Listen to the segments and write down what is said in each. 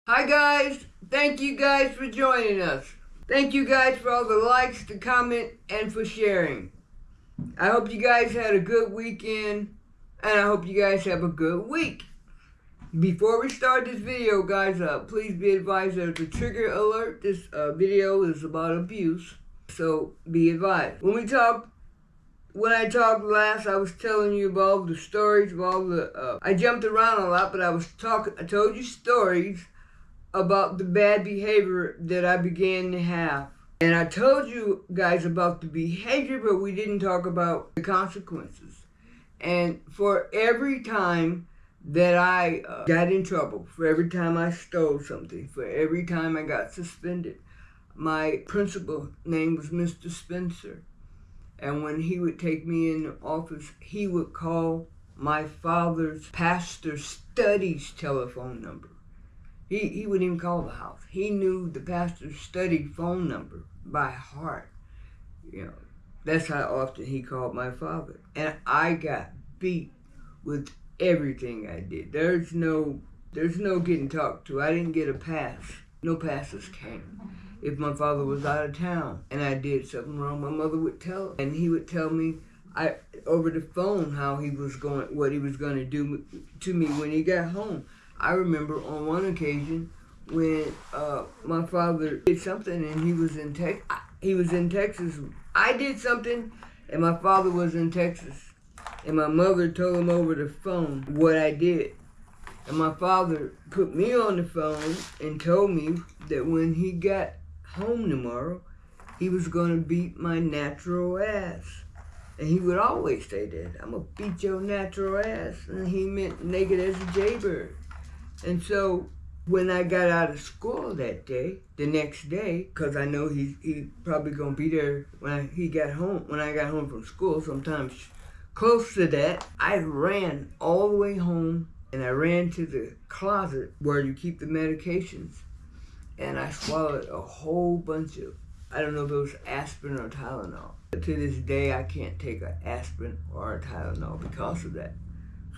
Hi guys, thank you guys for joining us. Thank you guys for all the likes, the comment, and for sharing. I hope you guys had a good weekend, and I hope you guys have a good week. Before we start this video, guys, please be advised that it's a trigger alert. This video is about abuse, so be advised. When I talked last, I was telling you about all the stories of all the. I jumped around a lot, but I told you stories about the bad behavior that I began to have. And I told you guys about the behavior, but we didn't talk about the consequences. And for every time that I got in trouble, for every time I stole something, for every time I got suspended, my principal name was Mr. Spencer. And when he would take me in the office, he would call my father's pastor study's telephone number. He wouldn't even call the house. He knew the pastor's study phone number by heart. That's how often he called my father. And I got beat with everything I did. There's no getting talked to. I didn't get a pass. No passes came. If my father was out of town and I did something wrong, my mother would tell him. And he would tell me over the phone what he was going to do to me when he got home. I remember on one occasion when my father did something and he was in Texas. I did something and my father was in Texas. And my mother told him over the phone what I did. And my father put me on the phone and told me that when he got home tomorrow, he was going to beat my natural ass. And he would always say that, "I'm going to beat your natural ass." And he meant naked as a jaybird. And so when I got out of school that day, the next day, because I know he probably going to be there when I got home from school, sometimes close to that, I ran all the way home and I ran to the closet where you keep the medications. And I swallowed a whole bunch of, I don't know if it was aspirin or Tylenol. But to this day, I can't take an aspirin or a Tylenol because of that.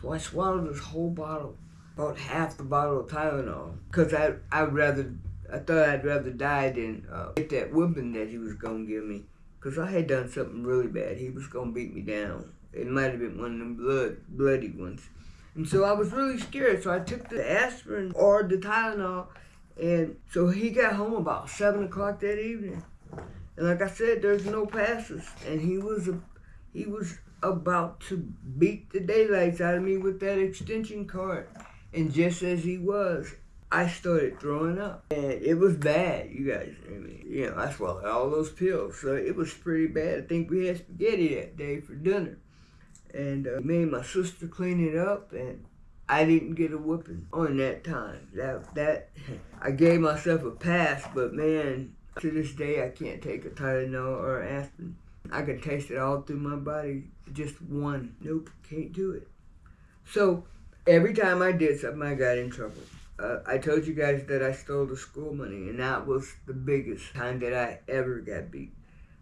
So I swallowed this whole bottle. About half the bottle of Tylenol, because I thought I'd rather die than get that whipping that he was gonna give me, because I had done something really bad. He was gonna beat me down. It might have been one of them bloody ones, and so I was really scared. So I took the aspirin or the Tylenol, and so he got home about 7 o'clock that evening, and like I said, there's no passes, and he was about to beat the daylights out of me with that extension cord. And just as he was, I started throwing up. And it was bad, you guys. I swallowed all those pills. So it was pretty bad. I think we had spaghetti that day for dinner. And made my sister clean it up. And I didn't get a whooping on that time. That I gave myself a pass. But man, to this day, I can't take a Tylenol or aspirin. I can taste it all through my body. Just one. Nope, can't do it. So every time I did something, I got in trouble. I told you guys that I stole the school money, and that was the biggest time that I ever got beat.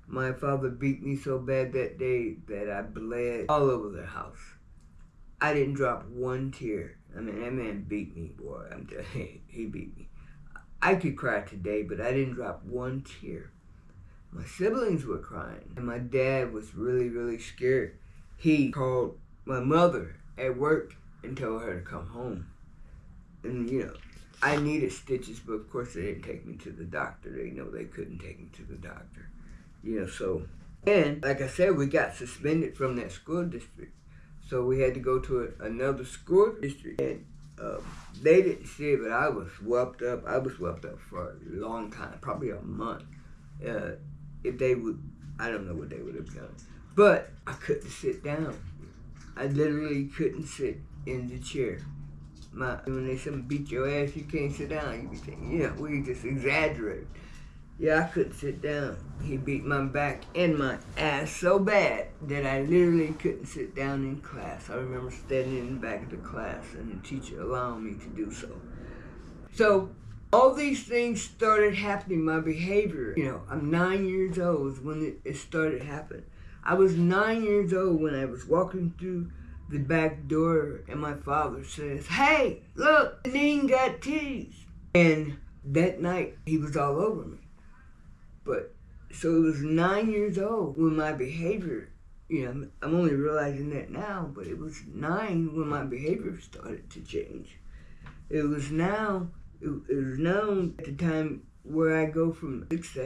My father beat me so bad that day that I bled all over the house. I didn't drop one tear. I mean, that man beat me, boy. I'm telling you, he beat me. I could cry today, but I didn't drop one tear. My siblings were crying, and my dad was really, really scared. He called my mother at work and told her to come home. And I needed stitches, but of course they didn't take me to the doctor. They know they couldn't take me to the doctor. And like I said, we got suspended from that school district. So we had to go to another school district. And they didn't see it, but I was swept up. I was swept up for a long time, probably a month. If they would, I don't know what they would have done. But I couldn't sit down. I literally couldn't sit in the chair. When they say beat your ass, you can't sit down. You be thinking, we just exaggerate. I couldn't sit down. He beat my back and my ass so bad that I literally couldn't sit down in class. I remember standing in the back of the class and the teacher allowing me to do so. So all these things started happening, my behavior. I'm 9 years old when it started happening. I was 9 years old when I was walking through the back door and my father says, "Hey, look, Janine got titties." And that night, he was all over me. But, so it was 9 years old when my behavior, I'm only realizing that now, but it was 9 when my behavior started to change. It was now at the time where I go from 6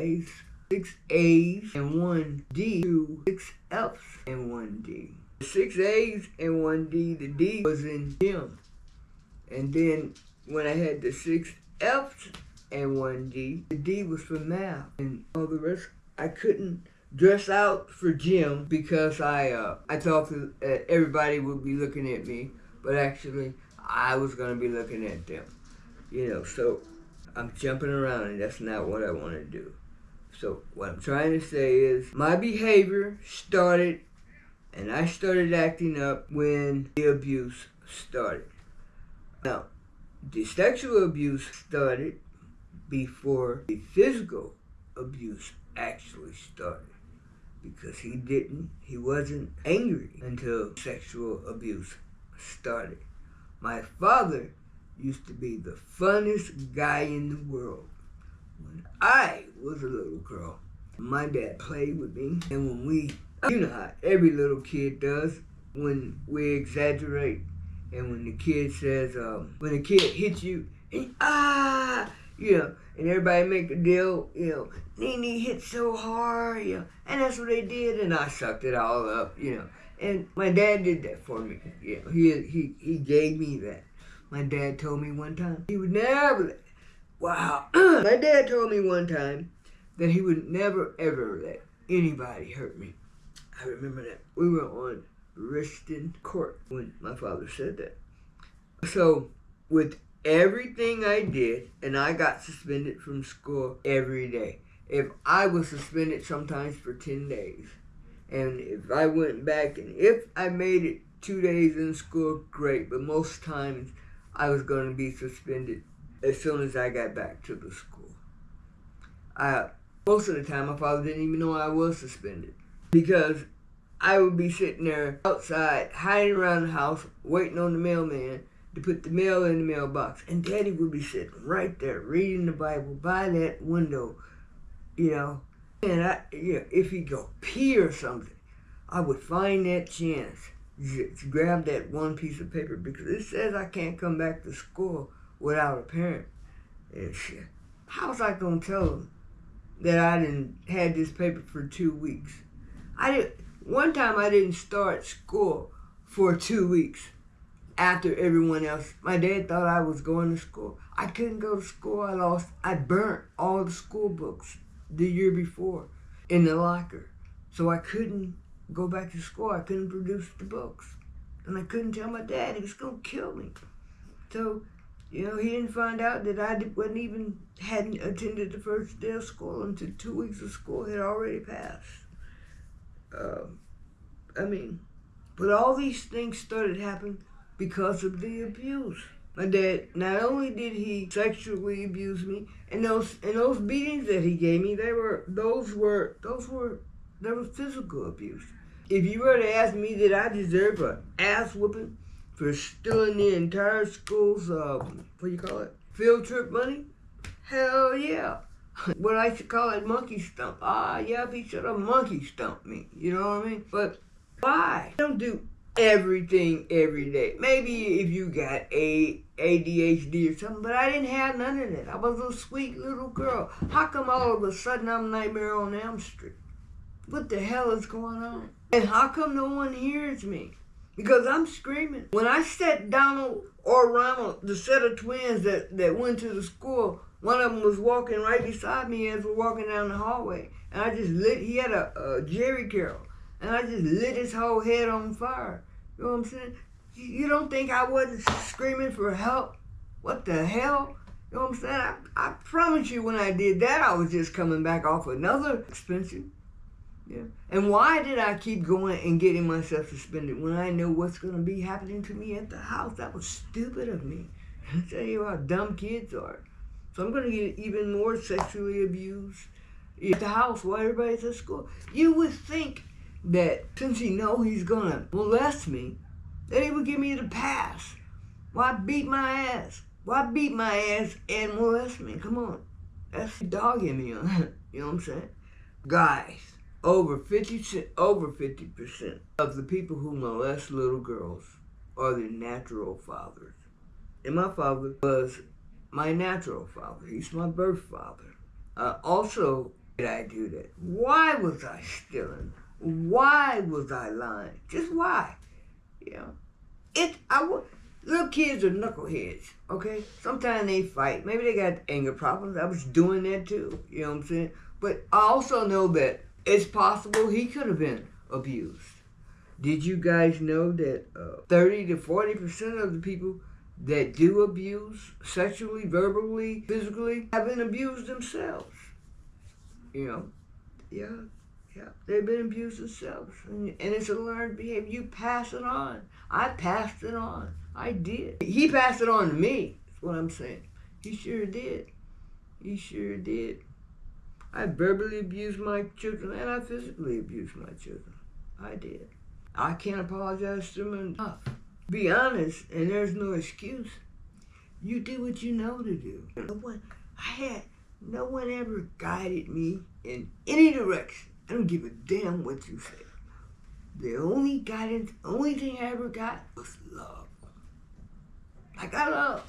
A's and 1 D to 6 F's and 1 D. 6 A's and 1 D, the D was in gym. And then when I had the 6 F's and 1 D, the D was for math. And all the rest, I couldn't dress out for gym because I thought that everybody would be looking at me, but actually I was going to be looking at them. So I'm jumping around, and that's not what I want to do. So what I'm trying to say is my behavior started, and I started acting up when the abuse started. Now, the sexual abuse started before the physical abuse actually started, because he wasn't angry until sexual abuse started. My father used to be the funnest guy in the world. When I was a little girl, my dad played with me, and when you know how every little kid does, when we exaggerate, and when the kid says, when a kid hits you, and and everybody make a deal, Nene hit so hard, and that's what they did, and I sucked it all up, and my dad did that for me, he gave me that. My dad told me one time he would never my dad told me one time that he would never ever let anybody hurt me. I remember that. We were on Riston Court when my father said that. So with everything I did, and I got suspended from school every day. If I was suspended sometimes for 10 days, and if I went back, and if I made it 2 days in school, great, but most times I was going to be suspended as soon as I got back to the school. Most of the time, my father didn't even know I was suspended, because I would be sitting there outside, hiding around the house, waiting on the mailman to put the mail in the mailbox, and Daddy would be sitting right there reading the Bible by that window, and if he'd go pee or something, I would find that chance to grab that one piece of paper, because it says I can't come back to school without a parent. And shit, how was I gonna tell them that I didn't had this paper for 2 weeks? One time I didn't start school for 2 weeks after everyone else. My dad thought I was going to school. I couldn't go to school. I burnt all the school books the year before in the locker. So I couldn't go back to school. I couldn't produce the books. And I couldn't tell my dad. He was going to kill me. So, he didn't find out that I hadn't attended the first day of school until 2 weeks of school had already passed. But all these things started happening because of the abuse. My dad, not only did he sexually abuse me, and those beatings that he gave me, they were physical abuse. If you were to ask me that I deserve an ass whooping for stealing the entire school's field trip money, hell yeah. What I should call it, monkey stump. He should have monkey stumped me. You know what I mean? But why? Don't do everything every day. Maybe if you got ADHD or something, but I didn't have none of that. I was a sweet little girl. How come all of a sudden I'm Nightmare on Elm Street? What the hell is going on? And how come no one hears me? Because I'm screaming. When I set Donald or Ronald, the set of twins that went to the school, one of them was walking right beside me as we're walking down the hallway. And I just he had a Jerry Carroll. And I just lit his whole head on fire. You know what I'm saying? You don't think I wasn't screaming for help? What the hell? You know what I'm saying? I promise you when I did that, I was just coming back off another suspension. Yeah. And why did I keep going and getting myself suspended when I know what's going to be happening to me at the house? That was stupid of me. I tell you how dumb kids are. So I'm going to get even more sexually abused at the house while everybody's at school. You would think that since he knows he's going to molest me, that he would give me the pass. Why beat my ass? Why beat my ass and molest me? Come on. That's dogging me on. You know what I'm saying? Guys, over 50% of the people who molest little girls are their natural fathers. And my father was my natural father. He's my birth father. Also, did I do that? Why was I stealing? Why was I lying? Just why? You know, little kids are knuckleheads, okay? Sometimes they fight. Maybe they got anger problems. I was doing that too, you know what I'm saying? But I also know that it's possible he could have been abused. Did you guys know that 30 to 40% of the people that do abuse, sexually, verbally, physically, have been abused themselves? You know, yeah, they've been abused themselves. And it's a learned behavior. You pass it on. I passed it on. I did. He passed it on to me, that's what I'm saying. He sure did. He sure did. I verbally abused my children and I physically abused my children. I did. I can't apologize to them enough. Be honest, and there's no excuse. You do what you know to do. No one ever guided me in any direction. I don't give a damn what you say. The only guidance, only thing I ever got was love. I got love.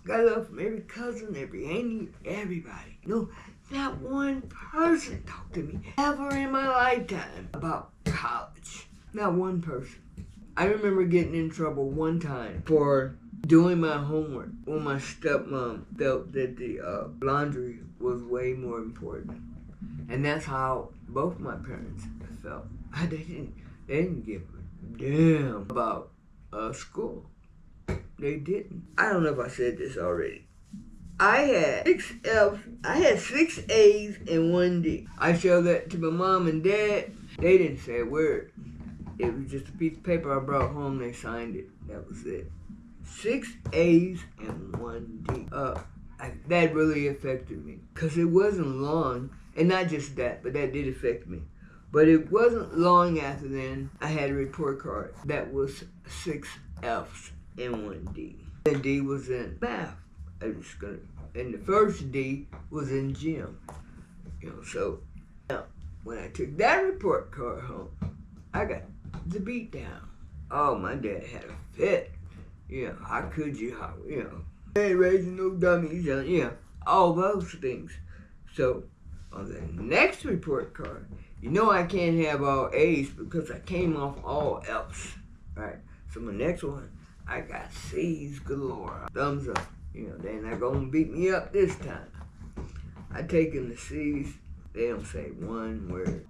Got love from every cousin, every auntie, everybody. No, not one person talked to me ever in my lifetime about college. Not one person. I remember getting in trouble one time for doing my homework when my stepmom felt that the laundry was way more important. And that's how both my parents felt. They didn't give a damn about school. They didn't. I don't know if I said this already. I had 6 F's, I had 6 A's and 1 D. I showed that to my mom and dad. They didn't say a word. It was just a piece of paper I brought home. They signed it. That was it. 6 A's and 1 D. That really affected me. Because it wasn't long, and not just that, but that did affect me. But it wasn't long after then, I had a report card that was 6 F's and 1 D. And D was in math. And the first D was in gym. You know, so now, when I took that report card home, I got the beat down. Oh, my dad had a fit. You know, how could you, ain't raising no dummies, all those things. So, on the next report card, you know I can't have all A's because I came off all F's, right? So my next one, I got C's galore. Thumbs up. They're not gonna beat me up this time. I taken the C's, they don't say one word,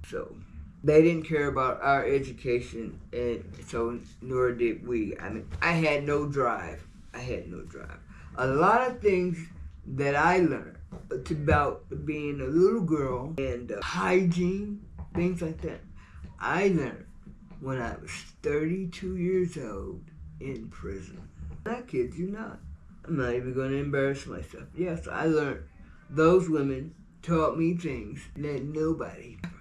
So, they didn't care about our education, and so nor did we. I had no drive. A lot of things that I learned about being a little girl and hygiene, things like that, I learned when I was 32 years old in prison. I kid you not. I'm not even going to embarrass myself. Yes, I learned. Those women taught me things that nobody ever